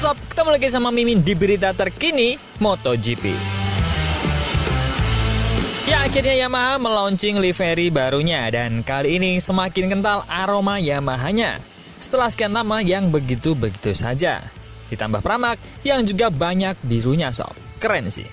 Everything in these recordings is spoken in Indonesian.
Sob, ketemu lagi sama Mimin di berita terkini MotoGP. Ya, akhirnya Yamaha melaunching livery barunya dan kali ini semakin kental aroma Yamahanya. Setelah sekian lama yang begitu-begitu saja. Ditambah pramak yang juga banyak birunya sob. Keren sih.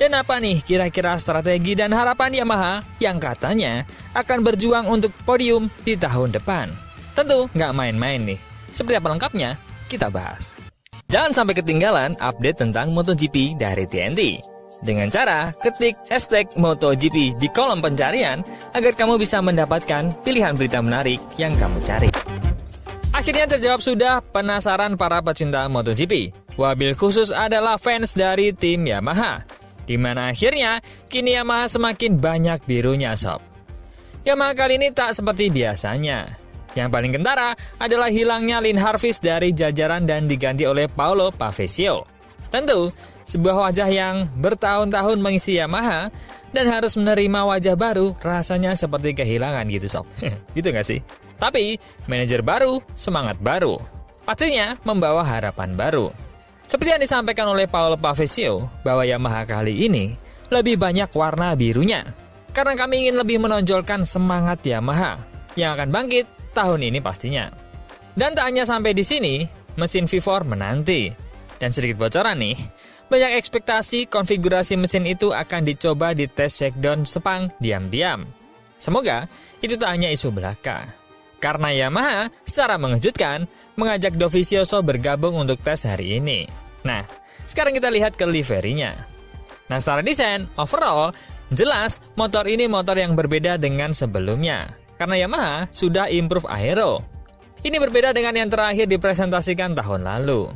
Dan apa nih kira-kira strategi dan harapan Yamaha yang katanya akan berjuang untuk podium di tahun depan? Tentu nggak main-main nih. Seperti apa lengkapnya? Kita bahas. Jangan sampai ketinggalan update tentang MotoGP dari TNT. Dengan cara ketik hashtag MotoGP di kolom pencarian agar kamu bisa mendapatkan pilihan berita menarik yang kamu cari. Akhirnya terjawab sudah penasaran para pecinta MotoGP. Wabil khusus adalah fans dari tim Yamaha. Di mana akhirnya kini Yamaha semakin banyak birunya sob. Yamaha kali ini tak seperti biasanya. Yang paling kentara adalah hilangnya Lin Harvest dari jajaran dan diganti oleh Paolo Pavesio. Tentu, sebuah wajah yang bertahun-tahun mengisi Yamaha dan harus menerima wajah baru rasanya seperti kehilangan gitu sob. Gitu gak sih? Tapi, manajer baru, semangat baru. Pastinya membawa harapan baru. Seperti yang disampaikan oleh Paolo Pavesio, bahwa Yamaha kali ini lebih banyak warna birunya. Karena kami ingin lebih menonjolkan semangat Yamaha yang akan bangkit tahun ini pastinya. Dan tak hanya sampai di sini, mesin V4 menanti. Dan sedikit bocoran nih, banyak ekspektasi konfigurasi mesin itu akan dicoba di tes shakedown Sepang diam-diam. Semoga itu tak hanya isu belaka. Karena Yamaha secara mengejutkan mengajak Dovizioso bergabung untuk tes hari ini. Nah, sekarang kita lihat ke liverynya. Nah, secara desain, overall, jelas motor ini motor yang berbeda dengan sebelumnya. Karena Yamaha sudah improve aero. Ini berbeda dengan yang terakhir dipresentasikan tahun lalu.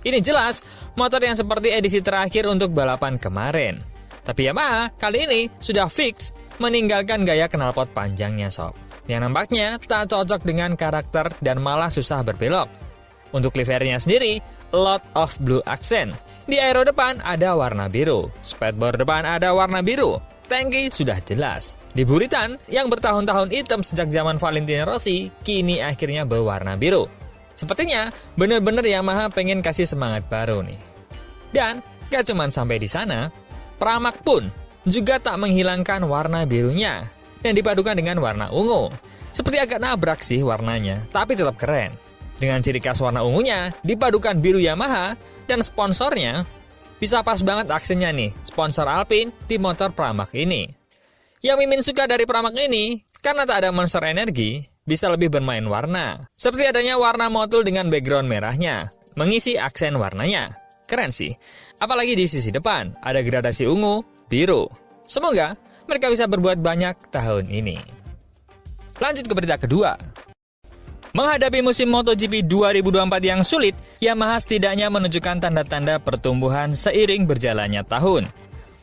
Ini jelas motor yang seperti edisi terakhir untuk balapan kemarin. Tapi Yamaha kali ini sudah fix meninggalkan gaya knalpot panjangnya sob. Yang nampaknya tak cocok dengan karakter dan malah susah berbelok. Untuk liverynya sendiri, lot of blue accent. Di aero depan ada warna biru, spatboard depan ada warna biru, tangki sudah jelas. Di buritan yang bertahun-tahun hitam sejak zaman Valentino Rossi, kini akhirnya berwarna biru. Sepertinya benar-benar Yamaha pengen kasih semangat baru nih. Dan gak cuman sampai di sana, pramak pun juga tak menghilangkan warna birunya dan dipadukan dengan warna ungu. Seperti agak nabrak sih warnanya, tapi tetap keren. Dengan ciri khas warna ungunya, dipadukan biru Yamaha, dan sponsornya bisa pas banget aksennya nih, sponsor Alpine di motor pramak ini. Yang Mimin suka dari pramak ini, karena tak ada Monster Energy, bisa lebih bermain warna. Seperti adanya warna motul dengan background merahnya, mengisi aksen warnanya. Keren sih. Apalagi di sisi depan, ada gradasi ungu, biru. Semoga mereka bisa berbuat banyak tahun ini. Lanjut ke berita kedua. Menghadapi musim MotoGP 2024 yang sulit, Yamaha setidaknya menunjukkan tanda-tanda pertumbuhan seiring berjalannya tahun.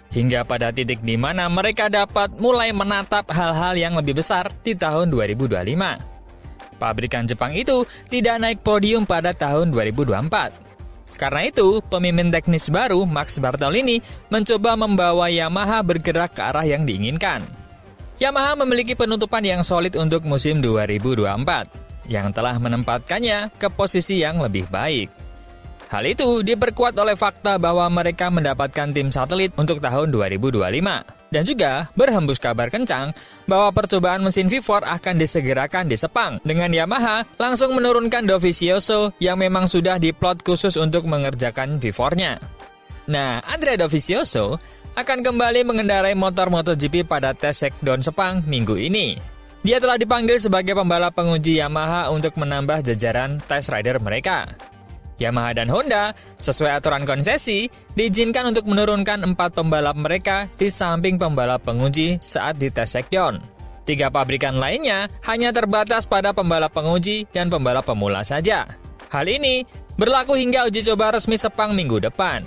Hingga pada titik di mana mereka dapat mulai menatap hal-hal yang lebih besar di tahun 2025. Pabrikan Jepang itu tidak naik podium pada tahun 2024. Karena itu, pemimpin teknis baru Max Bartolini mencoba membawa Yamaha bergerak ke arah yang diinginkan. Yamaha memiliki penutupan yang solid untuk musim 2024, yang telah menempatkannya ke posisi yang lebih baik. Hal itu diperkuat oleh fakta bahwa mereka mendapatkan tim satelit untuk tahun 2025. Dan juga berhembus kabar kencang bahwa percobaan mesin V4 akan disegerakan di Sepang dengan Yamaha langsung menurunkan Dovizioso yang memang sudah diplot khusus untuk mengerjakan V4-nya. Nah, Andrea Dovizioso akan kembali mengendarai motor MotoGP pada tes shakedown Sepang minggu ini. Dia telah dipanggil sebagai pembalap penguji Yamaha untuk menambah jajaran test rider mereka. Yamaha dan Honda, sesuai aturan konsesi, diizinkan untuk menurunkan 4 pembalap mereka di samping pembalap penguji saat di tes shakedown. 3 pabrikan lainnya hanya terbatas pada pembalap penguji dan pembalap pemula saja. Hal ini berlaku hingga uji coba resmi Sepang minggu depan.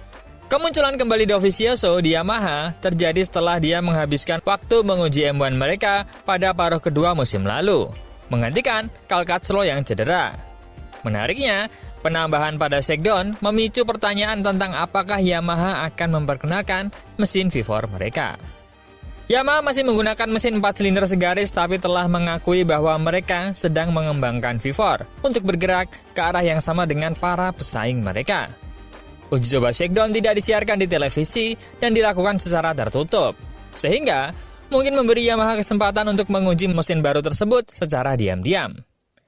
Kemunculan kembali Dovizioso di Yamaha terjadi setelah dia menghabiskan waktu menguji M1 mereka pada paruh kedua musim lalu, menggantikan Cal Crutchlow yang cedera. Menariknya, penambahan pada shakedown memicu pertanyaan tentang apakah Yamaha akan memperkenalkan mesin V4 mereka. Yamaha masih menggunakan mesin 4 silinder segaris tapi telah mengakui bahwa mereka sedang mengembangkan V4 untuk bergerak ke arah yang sama dengan para pesaing mereka. Uji coba shakedown tidak disiarkan di televisi dan dilakukan secara tertutup, sehingga mungkin memberi Yamaha kesempatan untuk menguji mesin baru tersebut secara diam-diam.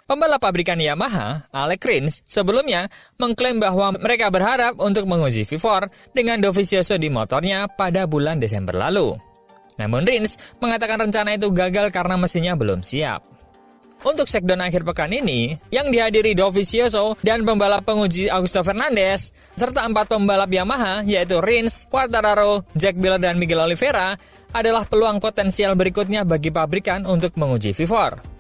Pembalap pabrikan Yamaha, Alex Rins, sebelumnya mengklaim bahwa mereka berharap untuk menguji V4 dengan Dovizioso di motornya pada bulan Desember lalu. Namun Rins mengatakan rencana itu gagal karena mesinnya belum siap. Untuk shakedown akhir pekan ini, yang dihadiri Dovizioso dan pembalap penguji Augusto Fernandez, serta 4 pembalap Yamaha yaitu Rins, Quartararo, Jack Miller, dan Miguel Oliveira, adalah peluang potensial berikutnya bagi pabrikan untuk menguji V4.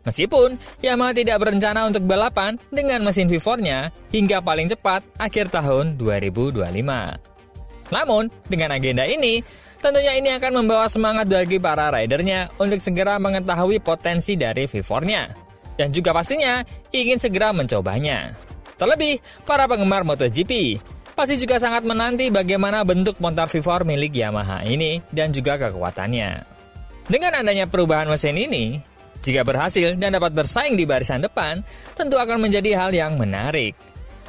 Meskipun Yamaha tidak berencana untuk balapan dengan mesin V4-nya hingga paling cepat akhir tahun 2025. Namun, dengan agenda ini, tentunya ini akan membawa semangat bagi para ridernya untuk segera mengetahui potensi dari V4-nya. Dan juga pastinya ingin segera mencobanya. Terlebih, para penggemar MotoGP pasti juga sangat menanti bagaimana bentuk motor V4 milik Yamaha ini dan juga kekuatannya. Dengan adanya perubahan mesin ini, jika berhasil dan dapat bersaing di barisan depan, tentu akan menjadi hal yang menarik.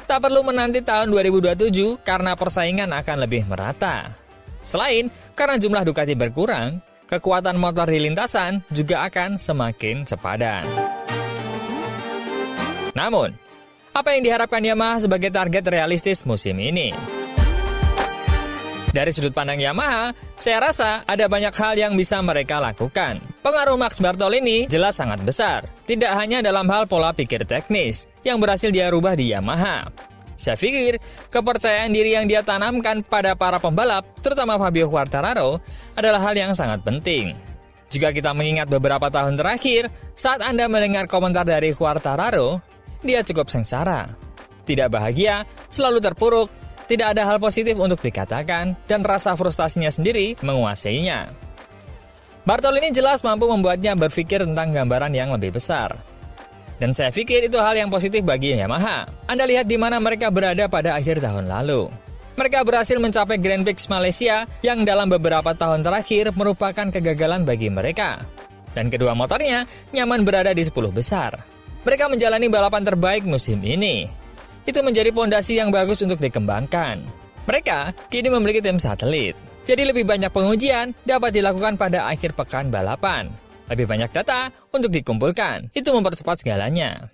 Tak perlu menanti tahun 2027 karena persaingan akan lebih merata. Selain karena jumlah Ducati berkurang, kekuatan motor di lintasan juga akan semakin sepadan. Namun, apa yang diharapkan Yamaha sebagai target realistis musim ini? Dari sudut pandang Yamaha, saya rasa ada banyak hal yang bisa mereka lakukan. Pengaruh Max Bartolini jelas sangat besar, tidak hanya dalam hal pola pikir teknis yang berhasil dia rubah di Yamaha. Saya pikir, kepercayaan diri yang dia tanamkan pada para pembalap, terutama Fabio Quartararo, adalah hal yang sangat penting. Jika kita mengingat beberapa tahun terakhir, saat Anda mendengar komentar dari Quartararo, dia cukup sengsara. Tidak bahagia, selalu terpuruk, tidak ada hal positif untuk dikatakan, dan rasa frustasinya sendiri menguasainya. Bartolini jelas mampu membuatnya berpikir tentang gambaran yang lebih besar. Dan saya pikir itu hal yang positif bagi Yamaha. Anda lihat di mana mereka berada pada akhir tahun lalu. Mereka berhasil mencapai Grand Prix Malaysia yang dalam beberapa tahun terakhir merupakan kegagalan bagi mereka. Dan kedua motornya nyaman berada di 10 besar. Mereka menjalani balapan terbaik musim ini. Itu menjadi fondasi yang bagus untuk dikembangkan. Mereka kini memiliki tim satelit. Jadi lebih banyak pengujian dapat dilakukan pada akhir pekan balapan. Lebih banyak data untuk dikumpulkan. Itu mempercepat segalanya.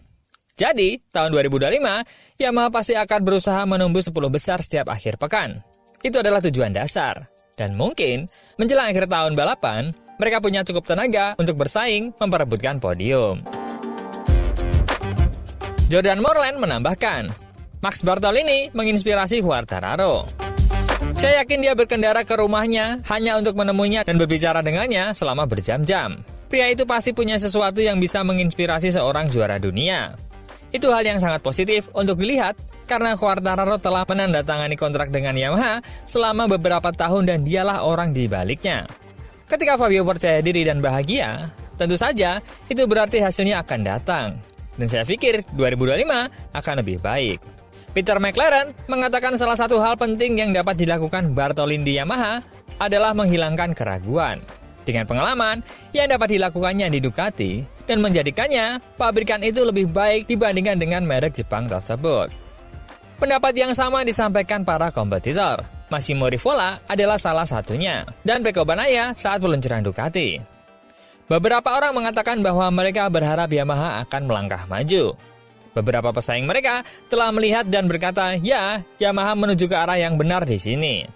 Jadi, tahun 2025, Yamaha pasti akan berusaha menembus 10 besar setiap akhir pekan. Itu adalah tujuan dasar. Dan mungkin, menjelang akhir tahun balapan, mereka punya cukup tenaga untuk bersaing memperebutkan podium. Jordan Morland menambahkan, Max Bartolini menginspirasi Quartararo. Saya yakin dia berkendara ke rumahnya hanya untuk menemuinya dan berbicara dengannya selama berjam-jam. Pria itu pasti punya sesuatu yang bisa menginspirasi seorang juara dunia. Itu hal yang sangat positif untuk dilihat karena Quartararo telah menandatangani kontrak dengan Yamaha selama beberapa tahun dan dialah orang di baliknya. Ketika Fabio percaya diri dan bahagia, tentu saja itu berarti hasilnya akan datang. Dan saya pikir 2025 akan lebih baik. Peter McLaren mengatakan salah satu hal penting yang dapat dilakukan Bartolini di Yamaha adalah menghilangkan keraguan. Dengan pengalaman yang dapat dilakukannya di Ducati dan menjadikannya pabrikan itu lebih baik dibandingkan dengan merek Jepang tersebut. Pendapat yang sama disampaikan para kompetitor. Massimo Rivola adalah salah satunya dan Pecco Bagnaia saat peluncuran Ducati. Beberapa orang mengatakan bahwa mereka berharap Yamaha akan melangkah maju. Beberapa pesaing mereka telah melihat dan berkata, ya, Yamaha menuju ke arah yang benar di sini.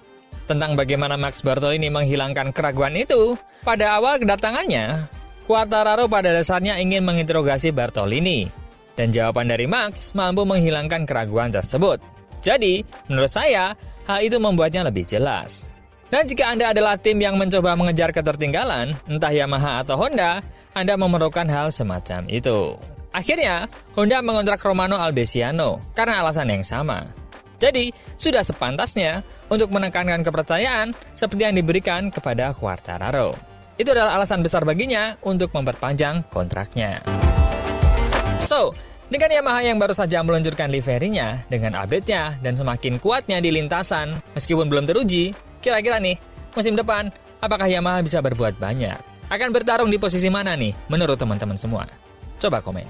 Tentang bagaimana Max Bartolini menghilangkan keraguan itu, pada awal kedatangannya, Quartararo pada dasarnya ingin menginterogasi Bartolini. Dan jawaban dari Max mampu menghilangkan keraguan tersebut. Jadi, menurut saya, hal itu membuatnya lebih jelas. Dan jika Anda adalah tim yang mencoba mengejar ketertinggalan, entah Yamaha atau Honda, Anda memerlukan hal semacam itu. Akhirnya, Honda mengontrak Romano Albesiano karena alasan yang sama. Jadi, sudah sepantasnya untuk menekankan kepercayaan seperti yang diberikan kepada Quartararo. Itu adalah alasan besar baginya untuk memperpanjang kontraknya. So, dengan Yamaha yang baru saja meluncurkan liverinya dengan update-nya dan semakin kuatnya di lintasan, meskipun belum teruji, kira-kira nih, musim depan, apakah Yamaha bisa berbuat banyak? Akan bertarung di posisi mana nih menurut teman-teman semua? Coba komen.